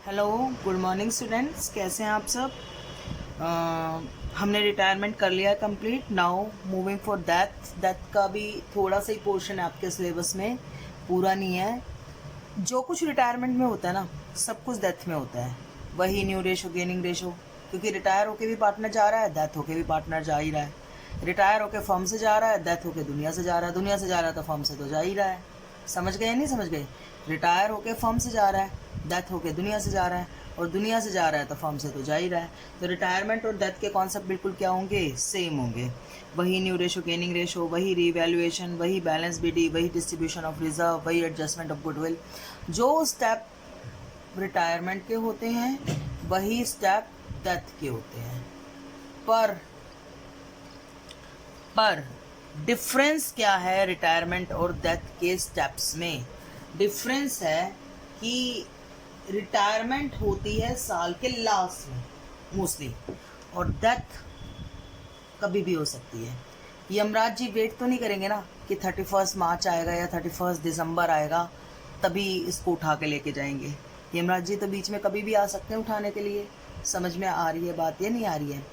Hello, good morning students. कैसे हैं आप सब? हमने रिटायरमेंट कर लिया है complete. Now moving for death. Death का भी थोड़ा सा ही पोर्शन है आपके सिलेबस में, पूरा नहीं है। जो कुछ रिटायरमेंट में होता है ना, सब कुछ डेथ में होता है। वही न्यू रेशो गेनिंग रेशो, क्योंकि रिटायर होके भी पार्टनर जा रहा है, डेथ होके भी पार्टनर जा ही रहा है। रिटायर होके फर्म से जा रहा है, डेथ होके दुनिया से जा रहा है, दुनिया से जा रहा है तो फर्म से तो जा ही रहा है। समझ गए नहीं समझ गए? रिटायर होके फर्म से जा रहा है, डेथ होके दुनिया से जा रहा है, और दुनिया से जा रहा है तो फर्म से तो जा ही रहा है। तो रिटायरमेंट और डेथ के कॉन्सेप्ट बिल्कुल क्या होंगे? सेम होंगे। वही न्यू रेशो गेनिंग रेशो, वही रीवैल्यूएशन, वही बैलेंस बीडी, वही डिस्ट्रीब्यूशन ऑफ रिजर्व, वही एडजस्टमेंट ऑफ गुडविल। जो स्टेप रिटायरमेंट के होते हैं वही स्टेप डेथ के होते हैं। पर डिफरेंस क्या है रिटायरमेंट और डेथ के स्टेप्स में? डिफरेंस है कि रिटायरमेंट होती है साल के लास्ट में मोस्टली, और डेथ कभी भी हो सकती है। यमराज जी वेट तो नहीं करेंगे ना कि 31 मार्च आएगा या 31 दिसंबर आएगा तभी इसको उठा के लेके जाएंगे। यमराज जी तो बीच में कभी भी आ सकते हैं उठाने के लिए। समझ में आ रही है बात या नहीं आ रही है?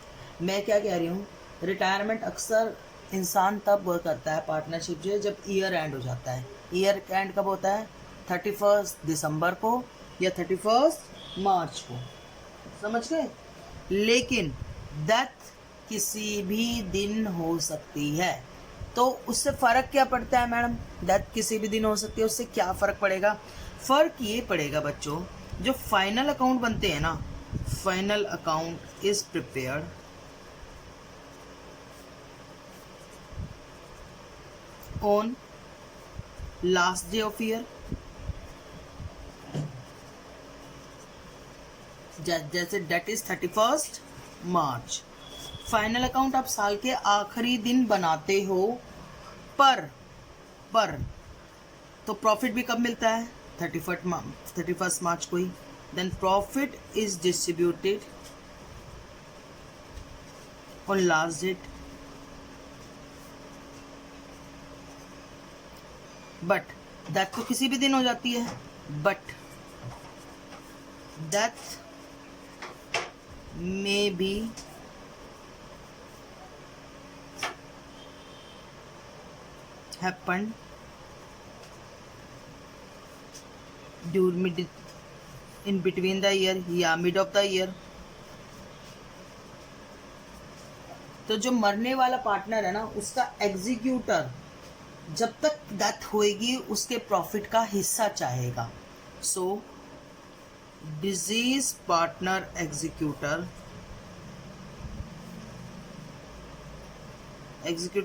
मैं क्या कह रही हूँ, रिटायरमेंट अक्सर इंसान तब वो करता है पार्टनरशिप जो जब ईयर एंड हो जाता है। ईयर एंड कब होता है? 31 दिसंबर को या 31 मार्च को। समझ गए? लेकिन डेथ किसी भी दिन हो सकती है। तो उससे फ़र्क क्या पड़ता है मैडम? डेथ किसी भी दिन हो सकती है, उससे क्या फ़र्क पड़ेगा? फ़र्क ये पड़ेगा बच्चों, जो फाइनल अकाउंट बनते हैं ना, final account is prepared on last day of year. जैसे date is 31 March. Final account आप साल के आखिरी दिन बनाते हो, पर तो प्रॉफिट भी कब मिलता है? 31 मार्च को ही। Then profit is distributed on last date. But death तो किसी भी दिन हो जाती है, बट डेथ में भी happened during in between the year या mid of the year। तो जो मरने वाला पार्टनर है ना, उसका एग्जीक्यूटर जब तक डेथ होएगी उसके प्रॉफिट का हिस्सा चाहेगा। सो डिजीज पार्टनर एग्जीक्यूटर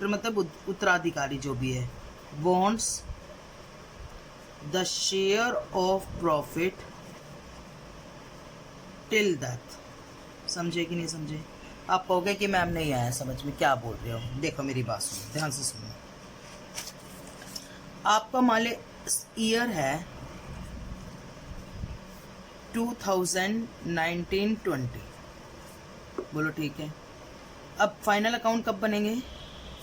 मतलब उत्तराधिकारी जो भी है, wants the share of profit till death. समझे कि नहीं समझे? आप कहोगे कि मैम नहीं आया समझ में, क्या बोल रहे हो? देखो मेरी बात सुनो, ध्यान से सुनो। आपका मान ले ईयर है 2019-20, बोलो ठीक है। अब फाइनल अकाउंट कब बनेंगे?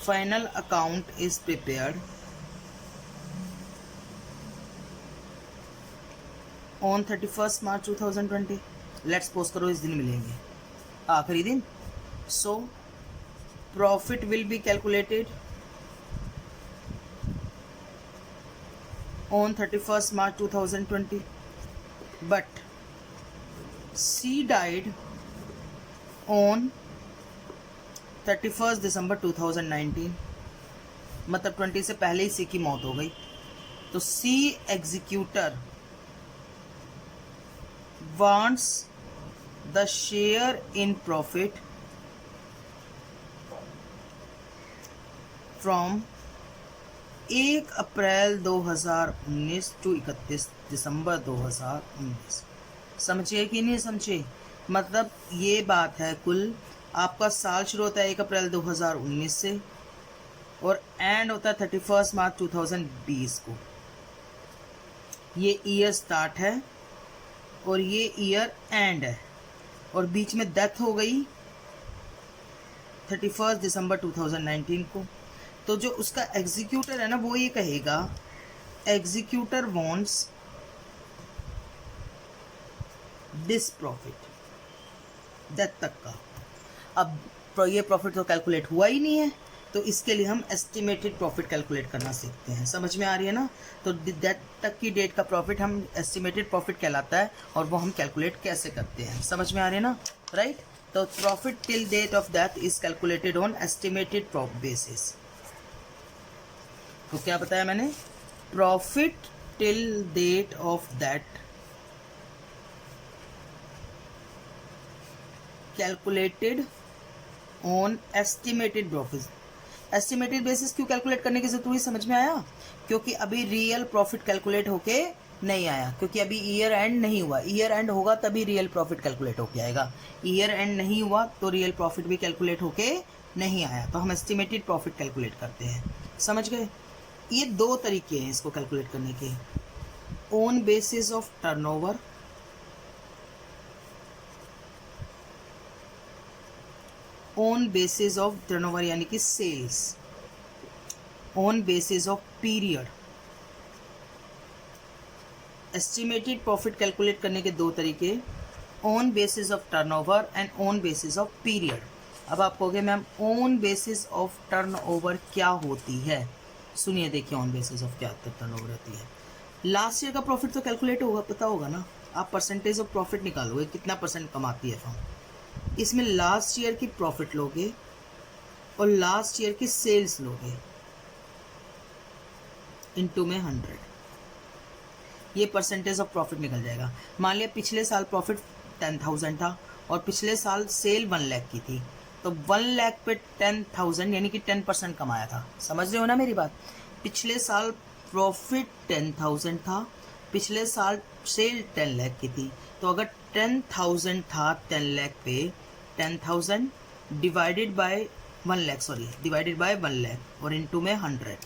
Final account is prepared on 31 March 2020। Let's post करो इस दिन मिलेंगे, आखिरी दिन। So profit will be calculated on 31 March 2020, but she died on 31 December 2019। मतलब 20 से पहले ही सी की मौत हो गई। तो she executor wants the share in profit from 1 April 2019 to 31 December 2019। समझिए कि नहीं समझे? मतलब ये बात है, कुल आपका साल शुरू होता है 1 अप्रैल 2019 से और एंड होता है 31 मार्च 2020 को। ये ईयर स्टार्ट है और ये ईयर एंड है, और बीच में डेथ हो गई 31 दिसंबर 2019 को। तो जो उसका एग्जीक्यूटर है ना, वो ये कहेगा, executor wants this profit death तक का। अब ये प्रॉफिट तो कैलकुलेट हुआ ही नहीं है, तो इसके लिए हम एस्टिमेटेड प्रॉफिट कैलकुलेट करना सीखते हैं। समझ में आ रही है ना? तो डेथ तक की डेट का प्रॉफिट हम एस्टिमेटेड प्रॉफिट कहलाता है, और वो हम कैलकुलेट कैसे करते हैं। समझ में आ रही है ना? राइट। तो profit till date of death is calculated on estimated basis. तो क्या बताया मैंने? Profit till date of that calculated on estimated profit. Estimated basis क्यों कैलकुलेट करने की जरूरत हुई, समझ में आया? क्योंकि अभी रियल प्रॉफिट कैलकुलेट होके नहीं आया, क्योंकि अभी ईयर एंड नहीं हुआ। ईयर एंड होगा तभी रियल प्रॉफिट कैलकुलेट होके आएगा। ईयर एंड नहीं हुआ तो रियल प्रॉफिट भी कैलकुलेट होके नहीं आया, तो हम एस्टिमेटेड प्रॉफिट कैलकुलेट करते हैं। समझ गए? ये दो तरीके हैं इसको कैलकुलेट करने के, on basis of turnover, on basis of turnover यानी कि sales, on basis of period. Estimated profit calculate करने के दो तरीके, on basis of turnover and on basis of period. अब आप कहोगे ma'am on basis of turnover क्या होती है? सुनिए, देखिए ऑन बेसिस ऑफ क्या टर्नओवर होती है। लास्ट ईयर का प्रॉफिट तो कैलकुलेट होगा, पता होगा ना? आप परसेंटेज ऑफ प्रॉफिट निकालोगे, कितना परसेंट कमाती है फर्म। इसमें लास्ट ईयर की प्रॉफिट लोगे और लास्ट ईयर की सेल्स लोगे, इनटू में 100, ये परसेंटेज ऑफ प्रॉफिट निकल जाएगा। मान लिया पिछले साल प्रॉफिट 10,000 था और पिछले साल सेल 1 लाख की थी, तो 1 लाख पे 10,000 यानी कि 10% कमाया था। समझ रहे हो ना मेरी बात? पिछले साल प्रॉफिट 10,000 था, पिछले साल सेल 10 लाख की थी, तो अगर 10,000 था 10 लाख पे, 10,000 divided by 1 lakh, sorry divided by 1 lakh और इनटू में 100,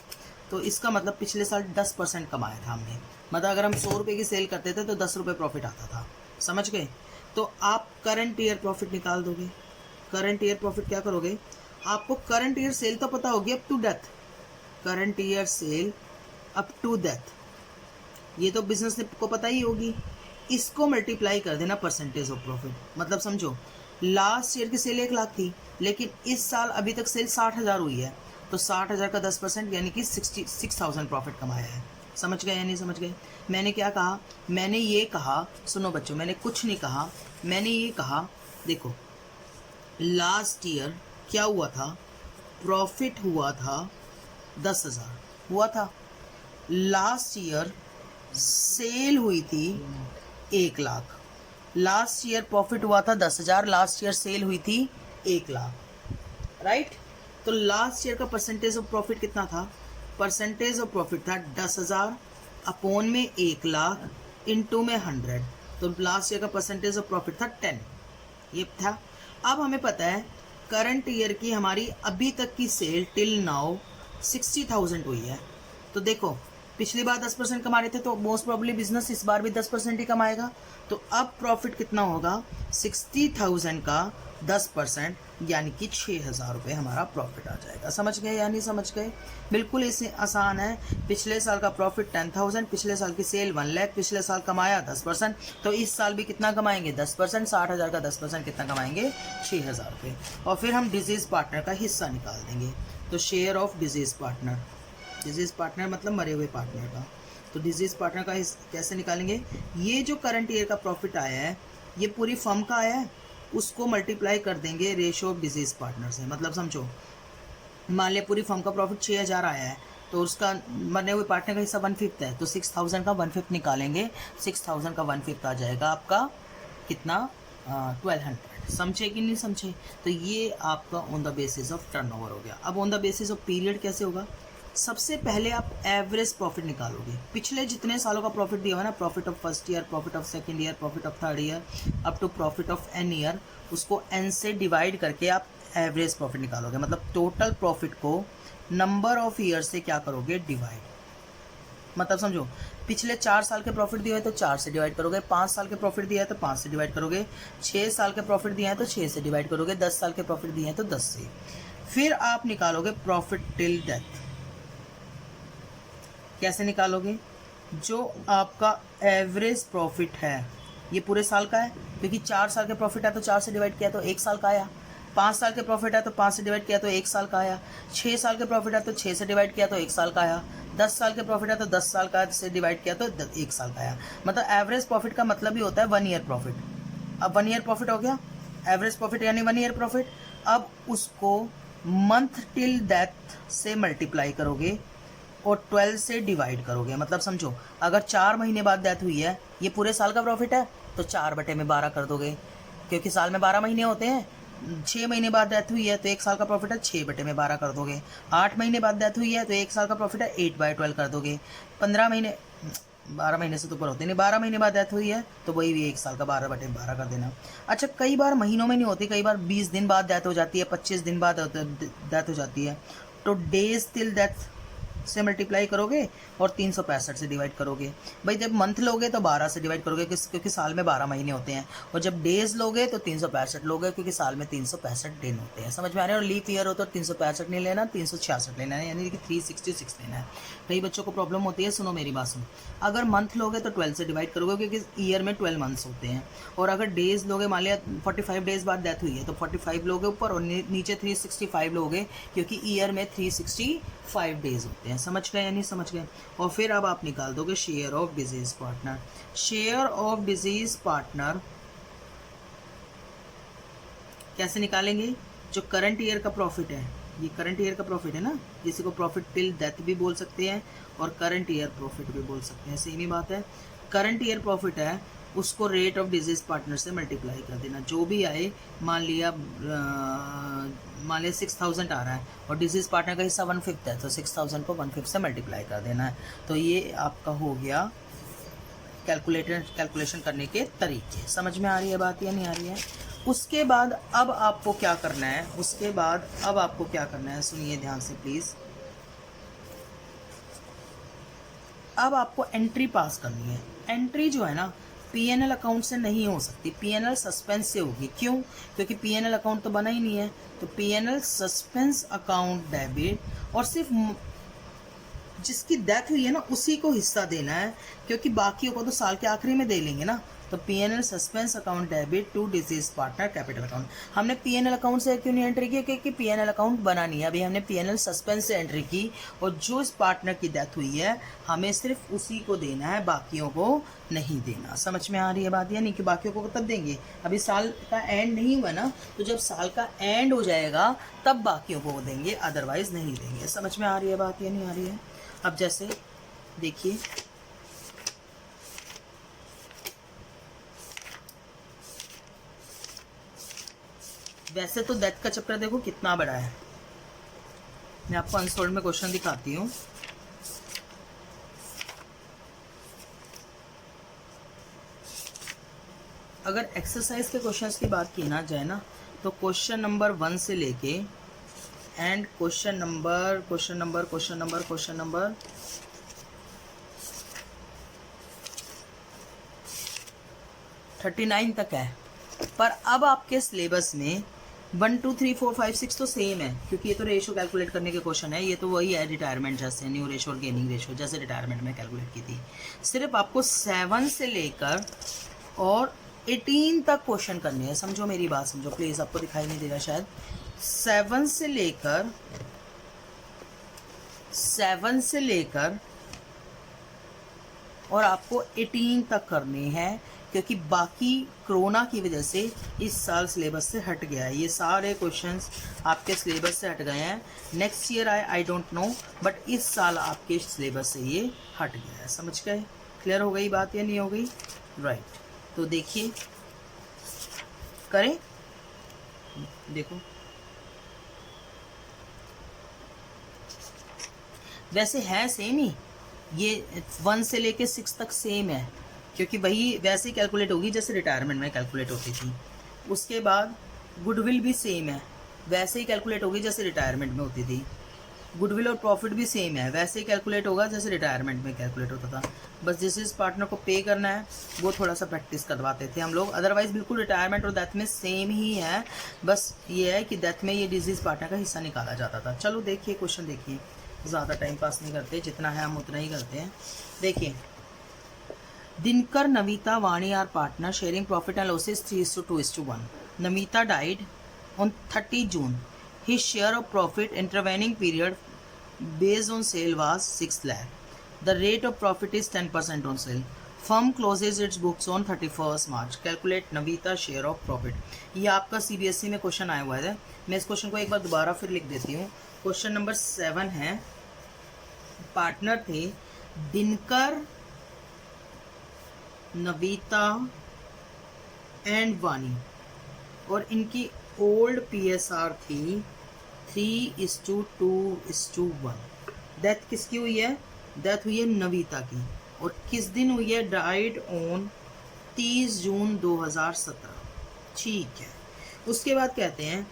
तो इसका मतलब पिछले साल 10% कमाया था हमने। मतलब अगर हम 100 रुपये की सेल करते थे तो 10 रुपये प्रॉफिट आता था। समझ गए? तो आप करंट ईयर प्रॉफिट निकाल दोगे। करंट ईयर प्रॉफिट क्या करोगे? आपको करंट ईयर सेल तो पता होगी up to death, current year sale up to death, ये तो बिजनेस को पता ही होगी। इसको मल्टीप्लाई कर देना परसेंटेज ऑफ प्रॉफिट। मतलब समझो, लास्ट ईयर की सेल 1 लाख थी, लेकिन इस साल अभी तक सेल 60,000 हुई है, तो 60,000 का 10% यानी कि 66,000 प्रॉफिट कमाया है। समझ गए या नहीं समझ गए? मैंने क्या कहा? मैंने ये कहा, सुनो बच्चों, मैंने कुछ नहीं कहा, मैंने ये कहा, देखो लास्ट ईयर क्या हुआ था? प्रॉफिट हुआ था 10,000 हुआ था। लास्ट ईयर सेल हुई थी 1 लाख। लास्ट ईयर प्रॉफिट हुआ था 10,000, लास्ट ईयर सेल हुई थी 1 लाख, राइट? तो लास्ट ईयर का परसेंटेज ऑफ प्रॉफिट कितना था? परसेंटेज ऑफ प्रॉफिट था 10,000 अपॉन में 1 लाख इनटू में 100, तो लास्ट ईयर का परसेंटेज ऑफ प्रॉफिट था 10, ये था। अब हमें पता है करंट ईयर की हमारी अभी तक की सेल टिल नाउ 60,000 हुई है। तो देखो पिछली बार 10% कमा रहे थे, तो मोस्ट प्रॉब्ली बिजनेस इस बार भी 10% ही कमाएगा। तो अब प्रॉफिट कितना होगा? 60,000 का 10% यानी कि 6,000 रुपये हमारा प्रॉफिट आ जाएगा। समझ गए या नहीं समझ गए? बिल्कुल इसे आसान है। पिछले साल का प्रॉफिट 10,000, पिछले साल की सेल 1 लाख, पिछले साल कमाया 10%, तो इस साल भी कितना कमाएंगे? 10%। 60,000 का 10% कितना कमाएंगे? 6,000 रुपये। और फिर हम डिजीज पार्टनर का हिस्सा निकाल देंगे। तो share of disease partner, disease partner मतलब मरे हुए पार्टनर का, तो डिजीज पार्टनर का कैसे निकालेंगे? ये जो करंट ईयर का प्रॉफिट आया है ये पूरी फर्म का आया है, उसको मल्टीप्लाई कर देंगे रेशियो ऑफ डिजीज पार्टनर से। मतलब समझो, मान लिया पूरी फर्म का प्रॉफिट 6,000 आया है, तो उसका मरने हुए पार्टनर का हिस्सा 1/5 है, तो 6,000 का 1/5 निकालेंगे। 6,000 का 1/5 आ जाएगा आपका कितना? 1,200। समझे कि नहीं समझे? तो ये आपका on the basis of turnover हो गया। अब on the basis of period कैसे होगा? सबसे पहले आप एवरेज प्रॉफिट निकालोगे। पिछले जितने सालों का प्रॉफिट दिया हुआ ना, profit of first year, profit of second year, profit of third year, up to profit of N year, उसको एन से डिवाइड करके आप एवरेज प्रॉफिट निकालोगे। मतलब टोटल प्रॉफिट को नंबर ऑफ ईयर से क्या करोगे? डिवाइड। मतलब समझो, पिछले 4 साल के प्रॉफिट दिए हैं तो 4 से डिवाइड करोगे, 5 साल के प्रॉफिट दिया है तो 5 से डिवाइड करोगे, 6 साल के प्रॉफिट दिए हैं तो 6 से डिवाइड करोगे, 10 साल के प्रॉफिट दिए हैं तो 10 से। फिर आप निकालोगे प्रॉफिट टिल डेथ। कैसे निकालोगे? जो आपका एवरेज प्रॉफिट है, ये पूरे साल का है, क्योंकि 4 साल के प्रॉफिट है तो 4 से डिवाइड किया तो 1 साल का आया, 5 साल के प्रॉफिट है तो 5 से डिवाइड किया तो 1 साल का आया, 6 साल के प्रॉफिट है तो 6 से डिवाइड किया तो 1 साल का आया, 10 साल के प्रॉफिट है तो 10 साल का से डिवाइड किया तो 1 साल का आया। मतलब एवरेज प्रॉफिट का मतलब ही होता है 1 ईयर प्रॉफिट। अब 1 ईयर प्रॉफिट हो गया, एवरेज प्रॉफिट यानी 1 ईयर प्रॉफिट। अब उसको मंथ टिल डेथ से मल्टीप्लाई करोगे और 12 से डिवाइड करोगे। मतलब समझो, अगर 4 महीने बाद डेथ हुई है, ये पूरे साल का प्रॉफिट है तो 4/12 कर दोगे, क्योंकि साल में 12 महीने होते हैं। 6 महीने बाद डेथ हुई है तो 1 साल का प्रॉफिट है 6/12 कर दोगे। 8 महीने बाद डेथ हुई है तो 1 साल का प्रॉफिट है 8/12 कर दोगे। 15 महीने, 12 महीने से तो ऊपर होते नहीं, 12 महीने बाद डेथ हुई है तो वही भी 1 साल का 12/12 कर देना। अच्छा, कई बार महीनों में नहीं होती, कई बार 20 दिन बाद डेथ हो जाती है, 25 दिन बाद डेथ हो जाती है, तो डेज टिल डेथ से मल्टीप्लाई करोगे और 365 से डिवाइड करोगे। भाई जब मंथ लोगे तो 12 से डिवाइड करोगे क्योंकि साल में 12 महीने होते हैं, और जब डेज लोगे तो 365 लोगे क्योंकि साल में 365 दिन होते हैं। समझ में आ रहा है? और लीप ईयर हो तो 365 नहीं लेना, 366 लेना है, यानी कि 366 लेना है। कई बच्चों को प्रॉब्लम होती है, सुनो मेरी बात सुनो। अगर मंथ लोगे तो 12 से डिवाइड करोगे क्योंकि ईयर में 12 मंथ्स होते हैं, और अगर डेज लोगे, मान लिया 45 डेज बाद डेथ हुई है तो 45 लोगे ऊपर और नीचे 365 लोगे क्योंकि ईयर में 365 डेज होते हैं। समझ गए या नहीं समझ गए? और फिर अब आप निकाल दोगे share of disease partner. Share of disease partner कैसे निकालेंगे? जो करंट ईयर का प्रॉफिट है, ये करंट ईयर का प्रॉफिट है ना, जिसको प्रॉफिट टिल डेथ भी बोल सकते हैं और करंट ईयर प्रॉफिट भी बोल सकते हैं, सेम ही बात है। करंट ईयर प्रॉफिट है, उसको रेट ऑफ डिजीज पार्टनर से मल्टीप्लाई कर देना। जो भी आए, मान लिया 6000 आ रहा है और डिजीज पार्टनर का हिस्सा 1/5 है तो 6000 को 1/5 से मल्टीप्लाई कर देना है। तो ये आपका हो गया कैलकुलेशन करने के तरीके। समझ में आ रही है बात या नहीं आ रही है? उसके बाद अब आपको क्या करना है, उसके बाद अब आपको क्या करना है, सुनिए ध्यान से प्लीज़। अब आपको एंट्री पास करनी है। एंट्री जो है ना, पीएनएल अकाउंट से नहीं हो सकती, पीएनएल सस्पेंस से होगी। क्यों? क्योंकि पीएनएल अकाउंट तो बना ही नहीं है, तो पीएनएल सस्पेंस अकाउंट डेबिट, और सिर्फ जिसकी डेथ हुई है ना उसी को हिस्सा देना है, क्योंकि बाकियों को तो साल के आखिरी में दे लेंगे ना। तो PNL suspense account debit to deceased partner capital account. हमने पीएनएल अकाउंट से क्यों नहीं एंट्री की? क्योंकि पीएनएल अकाउंट बना नहीं है अभी, हमने पीएनएल सस्पेंस से एंट्री की, और जो इस पार्टनर की डेथ हुई है हमें सिर्फ उसी को देना है, बाकियों को नहीं देना। समझ में आ रही है बात या नहीं? कि बाकियों को तब देंगे, अभी साल का एंड नहीं हुआ ना, तो जब साल का एंड हो जाएगा तब बाकियों को देंगे, अदरवाइज नहीं देंगे। समझ में आ रही है बात या नहीं आ रही है? अब जैसे देखिए, वैसे तो डेथ का चक्कर देखो कितना बड़ा है। मैं आपको अनसोल्ड में क्वेश्चन दिखाती हूँ। अगर एक्सरसाइज के क्वेश्चंस की बात की ना जाए ना, तो क्वेश्चन नंबर 1 से लेके एंड क्वेश्चन नंबर 39 तक है। पर अब आपके सिलेबस में 1 2 3 4 5 6 तो सेम है, क्योंकि ये तो रेशो कैलकुलेट करने के क्वेश्चन है। ये तो वही है रिटायरमेंट जैसे, न्यू रेशो और गेनिंग रेशो जैसे रिटायरमेंट में कैलकुलेट की थी। सिर्फ आपको 7 से लेकर और 18 तक क्वेश्चन करने हैं। समझो मेरी बात, समझो प्लीज़, आपको दिखाई नहीं देगा शायद। 7 से लेकर और आपको 18 तक करने हैं, क्योंकि बाकी कोरोना की वजह से इस साल सिलेबस से हट गया है। ये सारे क्वेश्चंस आपके सिलेबस से हट गए हैं। Next year I don't know, but इस साल आपके सिलेबस से ये हट गया है। समझ गए? क्लियर हो गई बात या नहीं हो गई? राइट। तो देखिए, करें, देखो वैसे है सेम ही, ये 1 से लेके 6 तक सेम है, क्योंकि वही वैसे ही कैलकुलेट होगी जैसे रिटायरमेंट में कैलकुलेट होती थी। उसके बाद गुडविल भी सेम है, वैसे ही कैलकुलेट होगी जैसे रिटायरमेंट में होती थी। गुडविल और प्रॉफिट भी सेम है, वैसे ही कैलकुलेट होगा जैसे रिटायरमेंट में कैलकुलेट होता था। बस जिस पार्टनर को पे करना है वो थोड़ा सा प्रैक्टिस करवाते थे हम लोग, अदरवाइज बिल्कुल रिटायरमेंट और डेथ में सेम ही है। बस ये है कि डेथ में ये डिजीज़ पार्टनर का हिस्सा निकाला जाता था। चलो देखिए क्वेश्चन, देखिए ज़्यादा टाइम पास नहीं करते, जितना है हम उतना ही करते हैं। देखिए Dinkar, Navita, Vani are partners sharing profit and losses 3:2:1. Navita died on 30 June. His share of profit intervening period based on sale was 6 lakh. The rate of profit is 10% on sale. Firm closes its books on 31st March. Calculate Navita share of profit. ये आपका CBSE में question आया हुआ है. मैं इस question को एक बार दोबारा फिर लिख देती हूँ. क्वेश्चन नंबर 7 है. पार्टनर थे दिनकर, नवीता एंड वानी और इनकी ओल्ड PSR थी 3:2:1. डेथ किसकी हुई है? डेथ हुई है नवीता की. और किस दिन हुई है? डाइड ऑन 30 जून 2017. ठीक है. उसके बाद कहते हैं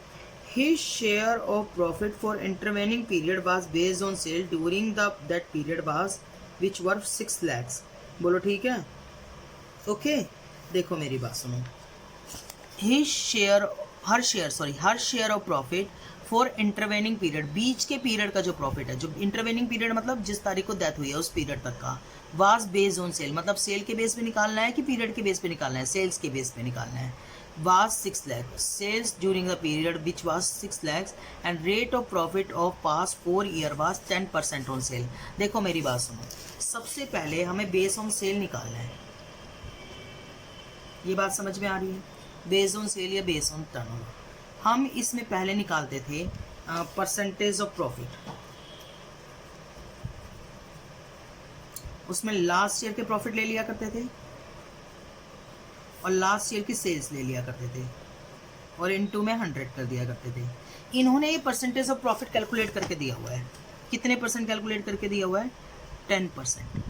his share of profit for intervening period was based on sale during that period was which were 6 lakhs. बोलो ठीक है. ओके देखो मेरी बात सुनो. हर share of profit for intervening period, बीच के पीरियड का जो प्रॉफिट है, जो इंटरवेनिंग पीरियड मतलब जिस तारीख को डेथ हुई है उस पीरियड तक का, वाज बेस्ड ऑन सेल मतलब सेल के बेस पे निकालना है कि पीरियड के बेस पे निकालना है? सेल्स के बेस पे निकालना है. was 6 lakh sales during the period which was 6 lakhs and rate of profit of past 4 year was 10% on sale. देखो मेरी बात सुनो. सबसे पहले हमें बेस ऑन सेल निकालना है. ये बात समझ में आ रही है? बेस ऑन सेल या बेस ऑन टर्नओवर. हम इसमें पहले निकालते थे परसेंटेज ऑफ प्रॉफिट. उसमें लास्ट ईयर के प्रॉफिट ले लिया करते थे और लास्ट ईयर की सेल्स ले लिया करते थे और इनटू में 100 कर दिया करते थे. इन्होंने ये परसेंटेज ऑफ प्रॉफिट कैलकुलेट करके दिया हुआ है. कितने परसेंट कैलकुलेट करके दिया हुआ है? 10%.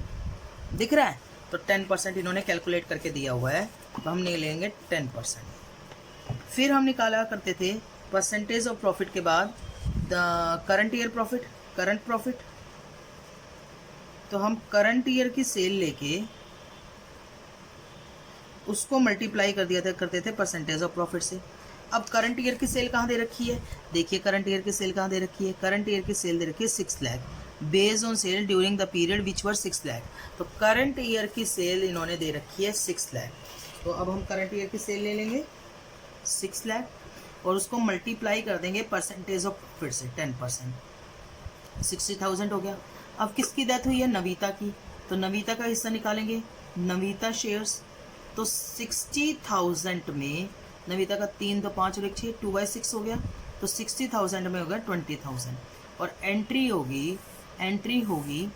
दिख रहा है? तो 10% इन्होंने कैलकुलेट करके दिया हुआ है. तो हम नहीं लेंगे 10%. फिर हम निकाला करते थे परसेंटेज ऑफ प्रॉफिट के बाद the current year profit, current profit. तो हम करंट ईयर की सेल लेके उसको मल्टीप्लाई कर दिया करते थे परसेंटेज ऑफ प्रॉफिट से. अब करंट ईयर की सेल कहाँ दे रखी है? देखिए करंट ईयर की सेल कहाँ दे रखी है? करंट ईयर की सेल दे रखी है 6 lakh based on sale during the period which were 6 lakh. तो करंट ईयर की सेल इन्होंने दे रखी है 6 लाख. तो अब हम करंट ईयर की सेल ले लेंगे 6 लाख और उसको मल्टीप्लाई कर देंगे परसेंटेज ऑफ प्रॉफिट से 10%. 60,000 हो गया. अब किसकी डेथ हुई है? नवीता की. तो नवीता का हिस्सा निकालेंगे. नवीता शेयर्स. तो 60,000 में नवीता का 3 तो 5 और 1 6 2/6 हो गया. तो 60,000 में हो गया 20,000. और एंट्री होगी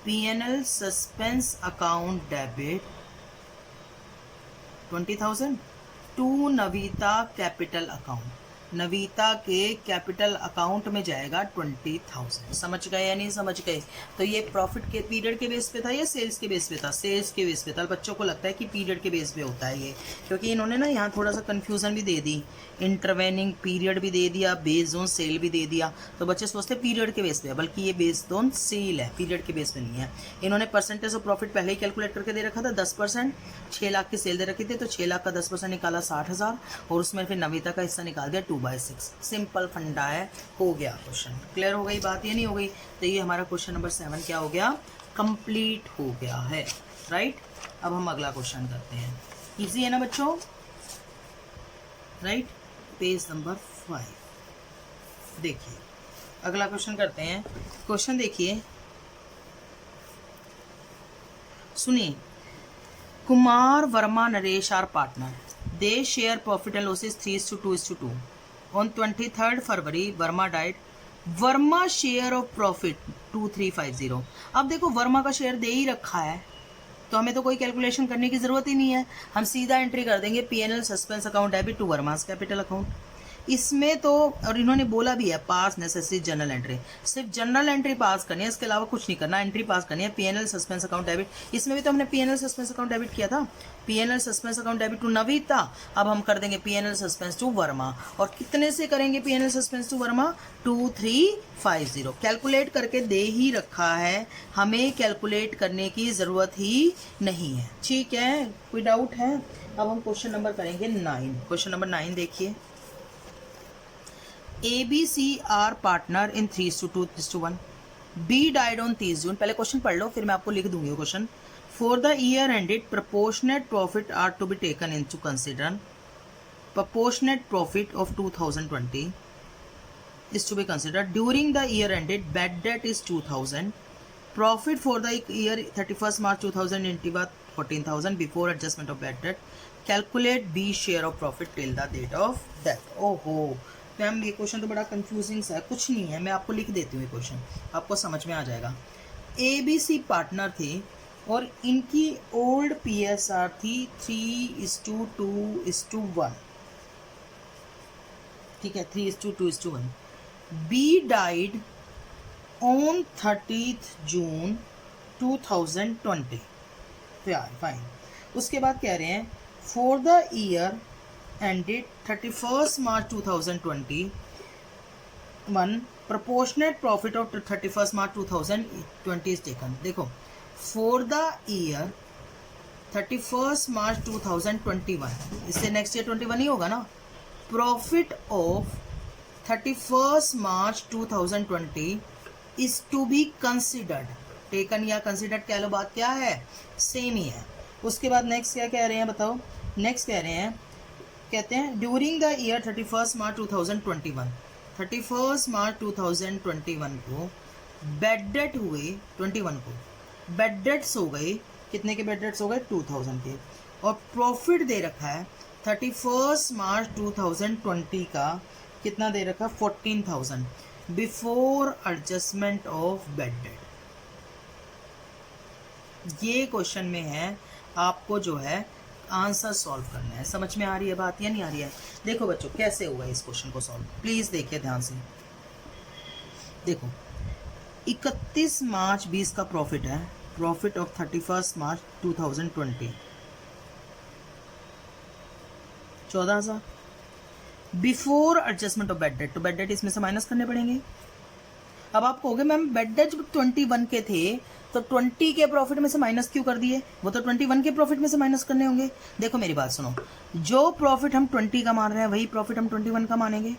PNL suspense account debit 20,000 to Navita capital account. Navita के कैपिटल अकाउंट में जाएगा 20,000. समझ गए या नहीं समझ गए? तो ये प्रॉफिट के पीरियड के बेस पे था या सेल्स के बेस पे था? सेल्स के बेस पे था. बच्चों को लगता है कि पीरियड के बेस पे होता है ये, क्योंकि इन्होंने ना यहाँ थोड़ा सा कन्फ्यूज़न भी दे दी. इंटरवेनिंग पीरियड भी दे दिया, बेस्ड ऑन सेल भी दे दिया. तो बच्चे सोचते हैं पीरियड के बेस पे, बल्कि ये बेस्ड ऑन सेल है, पीरियड के बेस पे नहीं है. इन्होंने परसेंटेज ऑफ प्रॉफिट पहले ही कैलकुलेट करके दे रखा था 10%. 6 लाख की सेल दे रखी थी तो 6 लाख का 10% निकाला 60,000 और उसमें फिर नवीता का हिस्सा निकाल दिया 2/6. सिंपल फंडा है. हो गया क्वेश्चन. क्लियर हो गई बात या नहीं हो गई? तो ये हमारा क्वेश्चन नंबर 7 क्या हो गया? कंप्लीट हो गया है. राइट. अब हम अगला क्वेश्चन करते हैं. इजी है ना बच्चों? राइट. पेज नंबर 5 देखिए. अगला क्वेश्चन करते हैं. क्वेश्चन देखिए, सुनिए. Kumar, Verma, Naresh are partner. They share profit and losses 3:2:2. On 23rd February, Verma died. Verma share of profit 2350. अब देखो वर्मा का शेयर दे ही रखा है तो हमें तो कोई कैलकुलेशन करने की ज़रूरत ही नहीं है. हम सीधा एंट्री कर देंगे PNL suspense account debit to Verma's capital account. इसमें तो और इन्होंने बोला भी है पास नेसेसरी जनरल एंट्री. सिर्फ जनरल एंट्री पास करनी है, इसके अलावा कुछ नहीं करना. एंट्री पास करनी है PNL सस्पेंस अकाउंट डेबिट. इसमें भी तो हमने PNL सस्पेंस अकाउंट डेबिट किया था. PNL suspense account debit to Navita. अब हम कर देंगे PNL सस्पेंस टू वर्मा. और कितने से करेंगे PNL suspense to Verma? 2350. Calculate करके दे ही रखा है, हमें कैलकुलेट करने की ज़रूरत ही नहीं है. ठीक है, कोई डाउट है? अब हम क्वेश्चन नंबर करेंगे 9. क्वेश्चन नंबर 9 देखिए. ABC are partner in 3:2:1. B died on 30 June. पहले क्वेश्चन पढ़ लो फिर मैं आपको लिख दूंगी question. For the year ended, proportionate profit are to be taken into consideration. Proportionate profit of 2020 is to be considered. During the year ended, bad debt is 2000. Profit for the year 31st March 2020 was 14,000 before adjustment of bad debt. Calculate B share of profit till the date of death. ओहो ma'am ये question तो बड़ा confusing सा है, कुछ नहीं है, मैं आपको लिख देती हूँ ये क्वेश्चन, आपको समझ में आ जाएगा। ABC पार्टनर थे और इनकी ओल्ड PSR थी 3:2:1, ठीक है, 3:2:1। B died on 30th June 2020, fine. उसके बाद कह रहे हैं for the year ended 31st March 2021 proportionate profit of 31st March 2020 is taken। देखो for the year 31st March 2021, इससे नेक्स्ट ईयर 21 ही होगा ना। Profit of 31st March 2020 is to be considered, taken या कंसिडर्ड कह लो, बात क्या है, सेम ही है। उसके बाद नेक्स्ट क्या कह रहे हैं बताओ, नेक्स्ट कह रहे हैं, कहते हैं during the year 31st March 2021, 31st March 2021 को बेड डेट हुए, 21 को बेड डेट्स हो गए, कितने के बेड डेट्स हो गए, 2000 के, और प्रॉफिट दे रखा है 31st March 2020 का कितना दे रखा है, 14,000 before adjustment of bed date. ये क्वेश्चन में है, आपको जो है आंसर सॉल्व करना है। समझ में आ रही है बात या नहीं आ रही है? देखो बच्चों कैसे हुआ इस क्वेश्चन को सॉल्व, प्लीज देखिए ध्यान से। देखो 31 मार्च 20 का प्रॉफिट है, profit of 31st March 2020 14,000 before adjustment of bed date, तो बेड डेट इसमें से माइनस करने पड़ेंगे। अब आप कहोगे मैम बेड डेट जब 21 के थे तो 20 के प्रॉफिट में से माइनस क्यों कर दिए, वो तो 21 के प्रॉफिट में से माइनस करने होंगे। देखो मेरी बात सुनो, जो प्रॉफिट हम 20 का मान रहे हैं वही प्रॉफिट हम 21 का मानेंगे।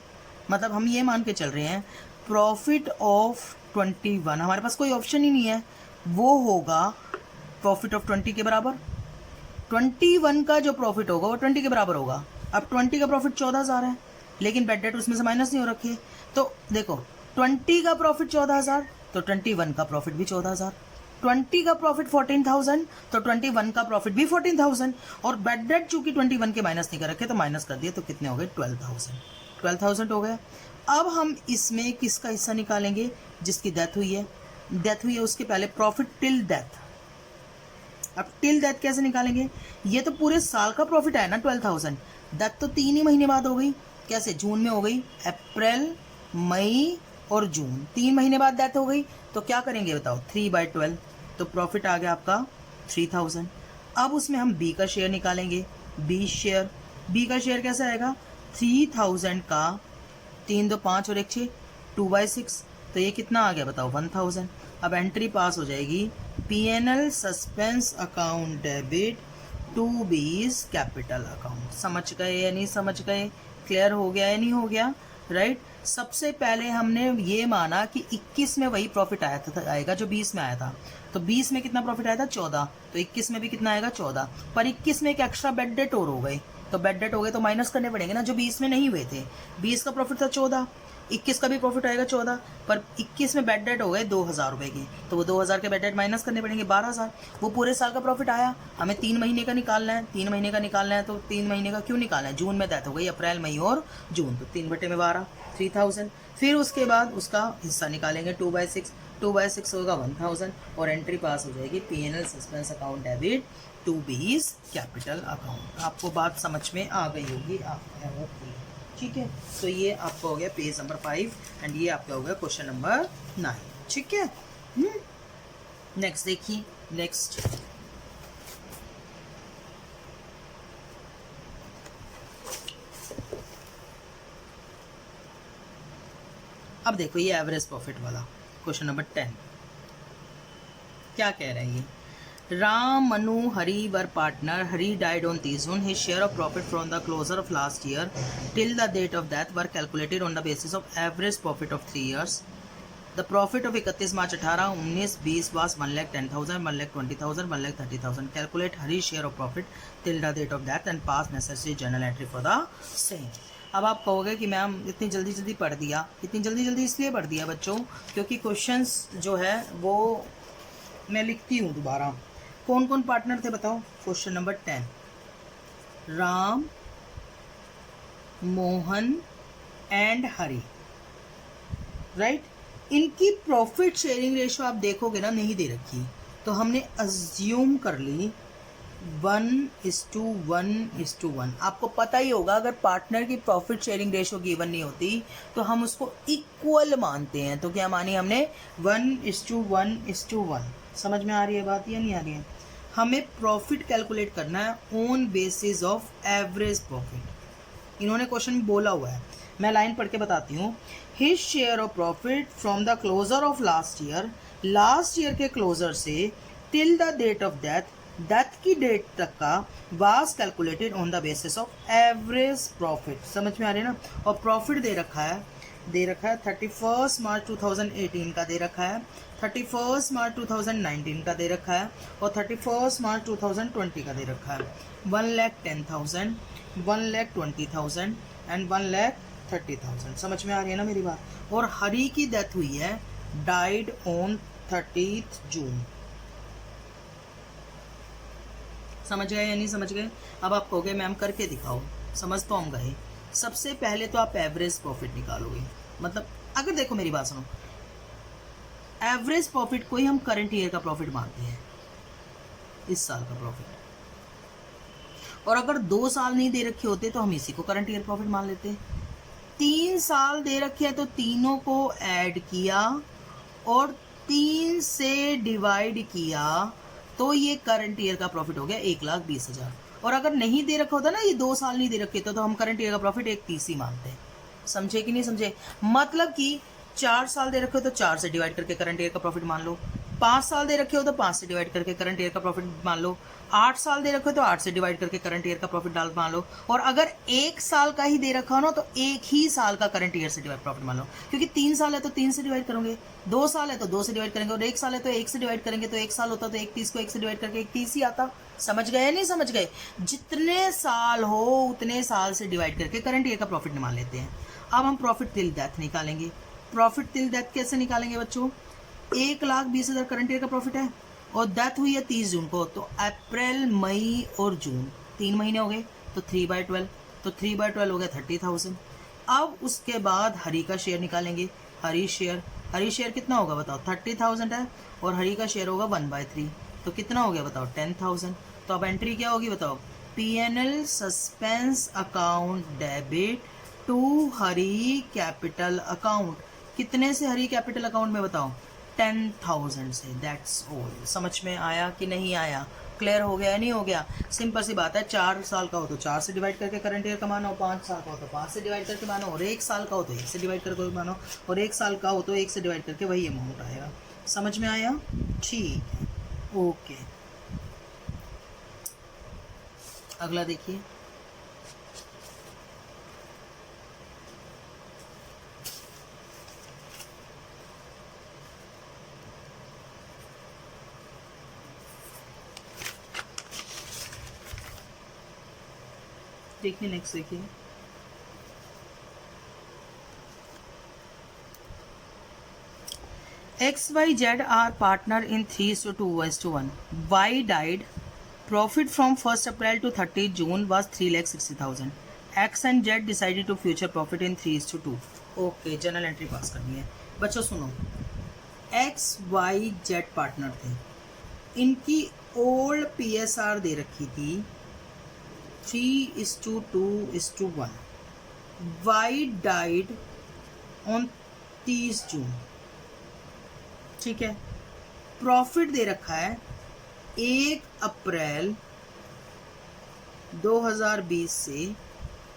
मतलब हम ये मान के चल रहे हैं प्रॉफिट ऑफ 21, हमारे पास कोई ऑप्शन ही नहीं है, वो होगा प्रॉफिट ऑफ 20 के बराबर। 21 का जो प्रॉफिट होगा वो 20 के बराबर होगा। अब 20 का प्रॉफिट 14,000 है, लेकिन बेड डेट उसमें से माइनस नहीं हो रखी है, तो देखो 20 का प्रॉफिट 14,000 तो 21 का प्रॉफिट भी 14,000, 20 का प्रॉफिट 14,000 तो 21 का प्रॉफिट भी 14,000, और बेड डेट चूंकि 21 के माइनस नहीं कर रखे तो माइनस कर दिए, तो कितने हो गए, 12,000 हो गए। अब हम इसमें किसका हिस्सा निकालेंगे, जिसकी डेथ हुई है, उसके पहले प्रॉफिट टिल डेथ। अब टिल डेथ कैसे निकालेंगे, ये तो पूरे साल का प्रॉफिट है ना 12,000, डेथ तो 3 ही महीने बाद हो गई, कैसे, जून में हो गई, अप्रैल मई और जून, 3 महीने बाद डेथ हो गई, तो क्या करेंगे बताओ, 3/12, तो प्रॉफिट आ गया आपका 3,000। अब उसमें हम बी का शेयर निकालेंगे, बी का शेयर कैसे आएगा, 3,000 का 3 2 5 और 1 6, 2/6, तो ये कितना आ गया बताओ, 1,000। अब एंट्री पास हो जाएगी, PNL suspense account debit to B's capital account. समझ गए या नहीं समझ गए, क्लियर हो गया या नहीं हो गया, राइट। सबसे पहले हमने ये माना कि 21 में वही प्रॉफिट आएगा जो 20 में आया था, तो 20 में कितना प्रॉफिट आया था, 14, तो 21 में भी कितना आएगा, 14, पर 21 में एक एक्स्ट्रा बेड डेट और हो गए, तो बेड डेट हो गए तो माइनस करने पड़ेंगे ना, जो 20 में नहीं हुए थे। 20 का प्रॉफिट था 14, 21 का भी प्रॉफिट आएगा 14, पर 21 में बेड डेट हो गए 2,000 रुपए के, तो वो 2,000 के बेड डेट माइनस करने पड़ेंगे, 12,000। वो पूरे साल का प्रॉफिट आया, हमें 3 महीने का निकालना है, 3 महीने का निकालना है, तो 3 महीने का क्यों निकालना है, जून में डेथ हो गई, अप्रैल मई और जून, तो 3/12 3,000। फिर उसके बाद उसका हिस्सा निकालेंगे 2/6 होगा 1,000, और एंट्री पास हो जाएगी PNL suspense account debit to B's capital account. आपको बात समझ में आ गई होगी, ठीक है। तो ये आपका हो गया पेज नंबर 5 एंड ये आपका हो गया क्वेश्चन नंबर 9, ठीक है। नेक्स्ट देखिए, नेक्स्ट अब देखो ये एवरेज प्रॉफिट वाला क्वेश्चन नंबर 10 क्या कह रहा है ये, Ram, Manu, Hari were partner. Hari died on 30 June. His share of profit from the closure of last year till the date of death were calculated on the basis of average profit of 3 years. The profit of 31 March 18, 19, 20 was 1,10,000, 1,20,000, 1,30,000. Calculate Hari share of profit till the date of death and pass necessary journal entry for the same. अब आप कहोगे कि ma'am इतनी जल्दी जल्दी पढ़ दिया. इतनी जल्दी जल्दी इसलिए पढ़ दिया बच्चों क्योंकि क्वेश्चंस जो है वो मैं लिखती हूँ दोबारा. कौन कौन पार्टनर थे बताओ. Question number 10, Ram, Mohan and Hari, right. इनकी प्रॉफिट शेयरिंग रेशो आप देखोगे ना नहीं दे रखी, तो हमने अज्यूम कर ली 1:1:1. आपको पता ही होगा अगर पार्टनर की प्रॉफिट शेयरिंग रेशो गिवन नहीं होती तो हम उसको इक्वल मानते हैं. तो क्या मानी हमने 1:1:1. समझ में आ रही है बात या नहीं आ रही है. हमें प्रॉफिट कैलकुलेट करना है on basis of average profit. इन्होंने क्वेश्चन में बोला हुआ है, मैं लाइन पढ़ के बताती हूँ. His share of profit from the closure of last year के क्लोजर से till the date of death की डेट तक का was calculated on the basis of average profit. समझ में आ रही है ना. और प्रॉफिट दे रखा है 31 मार्च 2018 का दे रखा है, 31 मार्च 2019 का दे रखा है और 31 मार्च 2020 का दे रखा है. 1,10,000, 1,20,000 एंड 1,30,000. समझ में आ रही है ना मेरी बात. और हरी की डेथ हुई है, डाइड ऑन 30 जून. समझ गए या नहीं समझ गए. अब आप कहोगे मैम करके दिखाओ. समझ तो हम गए. सबसे पहले तो आप एवरेज प्रॉफिट निकालोगे. मतलब अगर देखो मेरी बात सुनो, एवरेज प्रॉफिट को ही हम करंट ईयर का प्रॉफिट मानते हैं, इस साल का प्रॉफिट. और अगर 2 साल नहीं दे रखे होते तो हम इसी को करंट ईयर प्रॉफिट मान लेते. 3 साल दे रखे हैं तो तीनों को ऐड किया और 3 से डिवाइड किया तो ये करंट ईयर का प्रॉफिट हो गया 1,20,000. और अगर नहीं दे रखा होता ना, ये 2 साल नहीं दे रखे तो हम करंट ईयर का प्रॉफिट 1,30 ही मानते हैं. समझे कि नहीं समझे. मतलब कि 4 साल दे रखे हो तो 4 से डिवाइड करके करंट ईयर का प्रॉफिट मान लो. 5 साल दे रखे हो तो 5 से डिवाइड करके करंट ईयर का प्रॉफिट मान लो. 8 साल दे रखे हो तो 8 से डिवाइड करके करंट ईयर का प्रॉफिट मान लो. और अगर 1 साल का ही दे रखा हो ना तो 1 ही साल का करंट ईयर से डिवाइड प्रॉफिट मान लो. क्योंकि 3 साल है तो 3 से डिवाइड करोगे, 2 साल है तो 2 से डिवाइड करेंगे और 1 साल है तो 1 से डिवाइड करेंगे. तो 1 साल होता तो 1,30 को 1 से डिवाइड करके 1,30 ही आता. समझ गए नहीं समझ गए. जितने साल हो उतने साल से डिवाइड करके करंट ईयर का प्रॉफिट मान लेते हैं. अब हम प्रॉफिट टिल डेथ निकालेंगे. प्रॉफिट टिल डेथ कैसे निकालेंगे बच्चों. 1,20,000 करंट ईयर का प्रॉफिट है और डेथ हुई है 30 जून को. तो अप्रैल, मई और जून 3 महीने हो गए. तो 3/12, तो 3/12 हो गया 30,000. अब उसके बाद हरी का शेयर निकालेंगे. हरी शेयर कितना होगा बताओ. 30,000 है और हरी का शेयर होगा 1/3. तो कितना हो गया बताओ 10,000. तो अब एंट्री क्या होगी बताओ. PNL suspense account debit to Hari capital account. कितने से हरी कैपिटल अकाउंट में बताओ. 10,000 से. That's all. समझ में आया कि नहीं आया. क्लियर हो गया नहीं हो गया. सिंपल सी बात है. 4 साल का हो तो 4 से डिवाइड करके करंट ईयर का मानो, 5 साल का हो तो 5 से डिवाइड करके मानो, और 1 साल का हो तो 1 से डिवाइड करके मानो, और 1 साल का हो तो 1 से डिवाइड करके वही अमाउंट आएगा. समझ में आया. ठीक है. ओके. अगला देखिए. देखिए नेक्स्ट देखिए. XYZ are partner in 3:2:1. Y died. Profit from 1st April to 30th June was 3,60,000. X and Z decided to future profit in 3:2. Okay. General entry pass करनी है बच्चों. सुनो, XYZ पार्टनर थे. इनकी ओल्ड PSR दे रखी थी 3:2:1. Y died on 30 जून. ठीक है. प्रॉफिट दे रखा है 1 अप्रैल 2020 से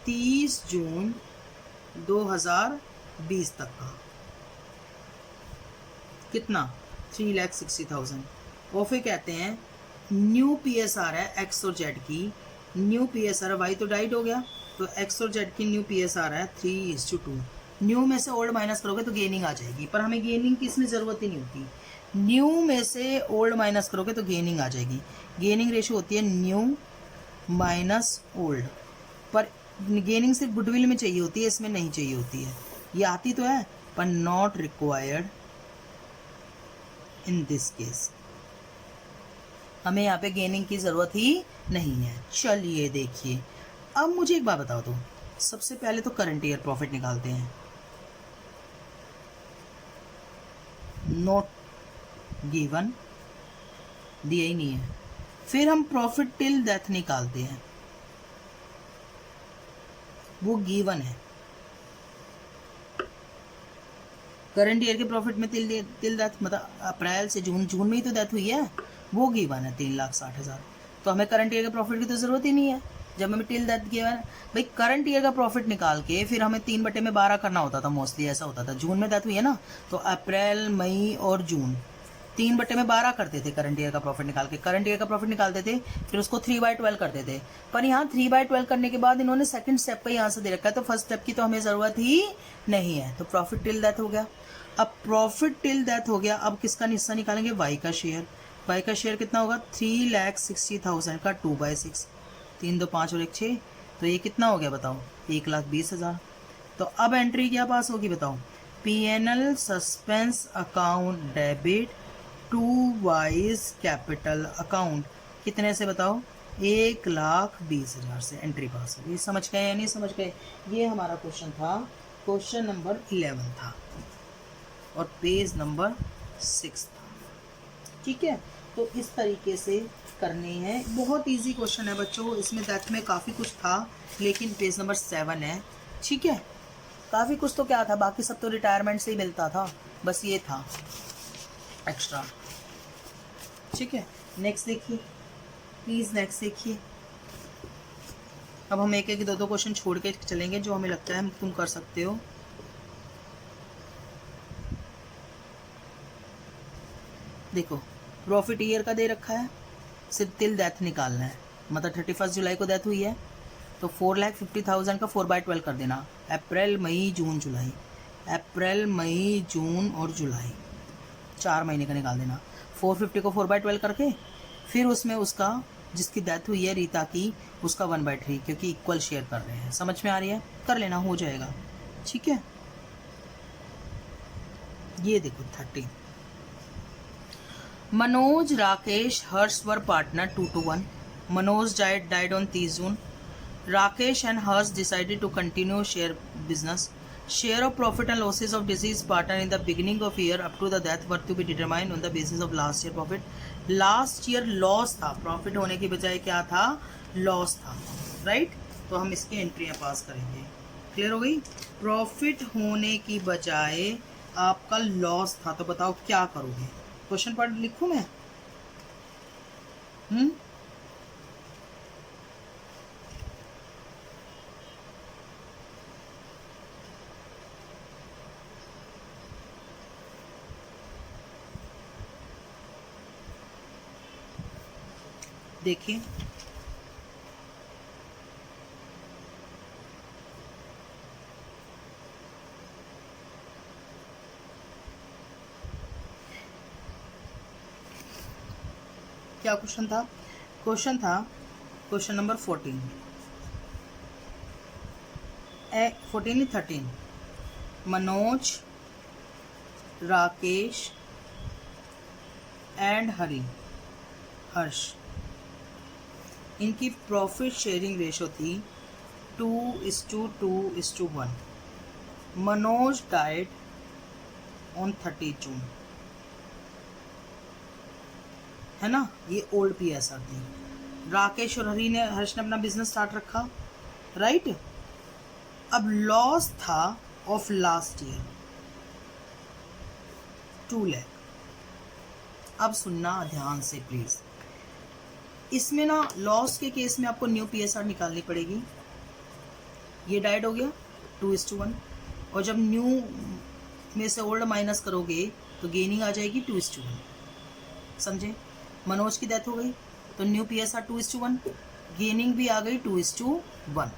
30 जून 2020 तक का. कितना. 3,60,000. और फिर कहते हैं न्यू PSR है X और Z की. न्यू PSR Y तो डाइट हो गया तो X और Z की न्यू PSR है 3:2. न्यू में से ओल्ड माइनस करोगे तो गेनिंग आ जाएगी, पर हमें गेनिंग की इसमें ज़रूरत ही नहीं होती। न्यू में से ओल्ड माइनस करोगे तो गेनिंग आ जाएगी। गेनिंग रेशियो होती है न्यू माइनस ओल्ड, पर गेनिंग सिर्फ गुडविल में चाहिए होती है, इसमें नहीं चाहिए होती है। ये आती तो है पर not required in this case. हमें यहाँ पे गेनिंग की ज़रूरत ही नहीं है। चलिए देखिए, अब मुझे एक बात बताओ तो, सबसे पहले तो करंट ईयर प्रॉफिट निकालते हैं। नोट गिवन, दिया ही नहीं है। फिर हम प्रॉफिट टिल डेथ निकालते हैं, वो गिवन है। करंट ईयर के प्रॉफिट में टिल डेथ मतलब अप्रैल से जून में ही तो डेथ हुई है, वो गिवन है 3,60,000। तो हमें करंट ईयर के प्रॉफिट की तो ज़रूरत ही नहीं है जब हमें टिल डेथ गिवन है। भाई करंट ईयर का प्रॉफिट निकाल के फिर हमें 3/12 करना होता था, मोस्टली ऐसा होता था। जून में डेथ हुई है ना, तो अप्रैल मई और जून 3/12 करते थे करंट ईयर का प्रॉफिट निकाल के। करंट ईयर का प्रॉफिट निकालते थे, फिर उसको 3/12 करते थे। पर यहाँ 3/12 करने के बाद इन्होंने सेकंड स्टेप का यहाँ से दे रखा है, तो फर्स्ट स्टेप की तो हमें ज़रूरत ही नहीं है। तो प्रॉफिट टिल डेथ हो गया। अब प्रॉफिट टिल डेथ हो गया, अब किसका हिस्सा निकालेंगे? वाई का शेयर। वाई का शेयर कितना होगा? 3,60,000 का 2/6, 3 2 5 और 1 6, तो ये कितना हो गया बताओ? 1,20,000। तो अब एंट्री क्या पास होगी बताओ? PNL suspense account debit to Y's capital account, कितने से बताओ? 1,20,000 से एंट्री पास होगी। समझ गए या नहीं समझ गए? ये हमारा क्वेश्चन था, क्वेश्चन नंबर 11 था और पेज नंबर 6 था। ठीक है, तो इस तरीके से करनी है। बहुत इजी क्वेश्चन है बच्चों, इसमें डेथ में काफ़ी कुछ था, लेकिन पेज नंबर 7 है। ठीक है, काफ़ी कुछ तो क्या था, बाकी सब तो रिटायरमेंट से ही मिलता था, बस ये था एक्स्ट्रा। ठीक है, नेक्स्ट देखिए प्लीज़, नेक्स्ट देखिए। अब हम एक एक 2 क्वेश्चन छोड़ के चलेंगे जो हमें लगता है तुम कर सकते हो। देखो, प्रॉफिट ईयर का दे रखा है, सिर्फ टिल डेथ निकालना है, मतलब 31 जुलाई को डेथ हुई है, तो 4,50,000 का 4/12 कर देना। अप्रैल मई जून जुलाई, अप्रैल मई जून और जुलाई 4 महीने का निकाल देना। 450 को 4/12 करके फिर उसमें उसका जिसकी डेथ हुई है रीता की, उसका 1/3, क्योंकि इक्वल शेयर कर रहे हैं। समझ में आ रही है? कर लेना, हो जाएगा। ठीक है, ये देखो 30। मनोज, राकेश, हर्ष वर partner 2-1. Manoj died on 30 June. Rakesh and Harsh decided to continue share business. Share of profit and losses of deceased partner in the beginning of year up to the death were to be determined on the basis of last year profit. Last year loss था, profit होने की बजाय क्या था? Loss था, right? तो हम इसकी एंट्रियाँ पास करेंगे। क्लियर हो गई? प्रॉफिट होने की बजाय आपका लॉस था, तो बताओ क्या करोगे? क्वेश्चन पढ़ लिखूं मैं? देखिए, क्या क्वेश्चन था? क्वेश्चन था क्वेश्चन नंबर 14 नहीं 13। मनोज, राकेश एंड हर्ष, इनकी प्रॉफिट शेयरिंग रेशो थी 2:2:1। मनोज डाइड ऑन 30 जून, है ना? ये ओल्ड PSR थी। राकेश और हर्ष ने अपना बिजनेस स्टार्ट रखा, राइट? अब लॉस था ऑफ लास्ट ईयर 2 लाख। अब सुनना ध्यान से प्लीज, इसमें ना लॉस के केस में आपको न्यू PSR निकालनी पड़ेगी। ये डाइड हो गया 2:1, और जब न्यू में से ओल्ड माइनस करोगे तो गेनिंग आ जाएगी 2:1। समझे? मनोज की डेथ हो गई तो न्यू PSR 2:1, गेनिंग भी आ गई 2:1।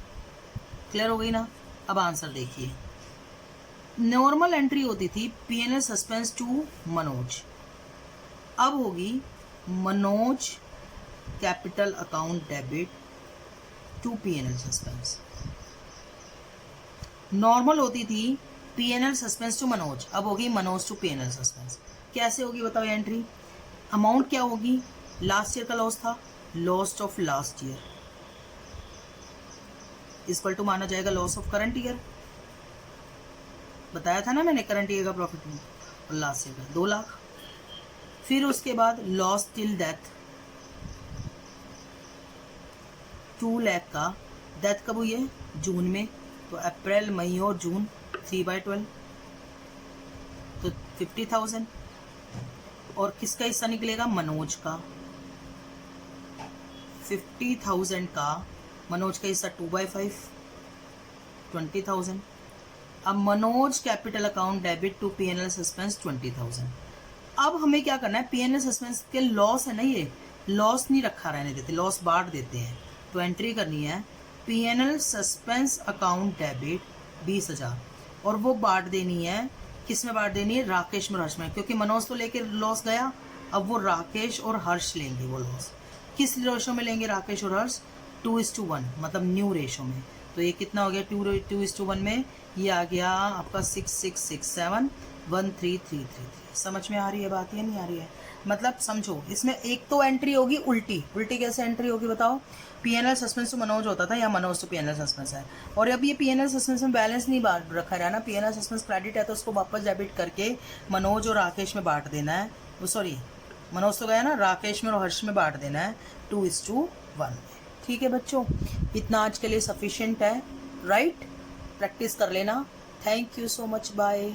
क्लियर हो गई ना? अब आंसर देखिए, नॉर्मल एंट्री होती थी पीएनएल सस्पेंस टू मनोज, अब होगी Manoj capital account debit to PNL suspense. Normal होती थी पीएनएल सस्पेंस टू मनोज, अब होगी मनोज टू पीएनएल सस्पेंस। कैसे होगी बताओ एंट्री? अमाउंट क्या होगी? लास्ट ईयर का लॉस था, loss of last year equal to माना जाएगा लॉस ऑफ करंट ईयर। बताया था ना मैंने करंट ईयर का प्रॉफिट और लास्ट ईयर का 2 लाख। फिर उसके बाद लॉस टिल डेथ 2 लाख का, डेथ कब हुई है? जून में, तो अप्रैल मई और जून 3/12 तो 50,000। और किसका हिस्सा निकलेगा? मनोज का। 50,000 का मनोज का हिस्सा 2/5 20,000। अब Manoj capital account debit to PNL suspense 20,000। अब हमें क्या करना है? पीएनएल सस्पेंस के लॉस है ना, ये लॉस नहीं रखा रहने देते, लॉस बांट देते हैं। तो एंट्री करनी है पीएनएल सस्पेंस अकाउंट डेबिट 20,000 और वो बांट देनी है, किस में बांट देनी है? राकेश में, हर्ष में, क्योंकि मनोज तो लेके लॉस गया, अब वो राकेश और हर्ष लेंगे वो लॉस। किस रेशो में लेंगे राकेश और हर्ष? 2:1, मतलब न्यू रेशो में। तो ये कितना हो गया? 2:1 में ये आ गया आपका 6667 13333। समझ में आ रही है बात या नहीं आ रही है? मतलब समझो, इसमें एक तो एंट्री होगी उल्टी। उल्टी कैसे एंट्री होगी बताओ? पीएनएल सस्पेंस तो मनोज होता था, या मनोज तो पीएनएल सस्पेंस है, और अब ये पीएनएल सस्पेंस में बैलेंस नहीं बांट रखा है ना, पीएनएल सस्पेंस क्रेडिट है तो उसको वापस डेबिट करके मनोज और राकेश में बांट देना है। वो सॉरी, मनोज तो गया ना, राकेश में और हर्ष में बांट देना है 2:1। ठीक है बच्चों, इतना आज के लिए सफिशिएंट है, राइट? प्रैक्टिस कर लेना। Thank you so much, bye.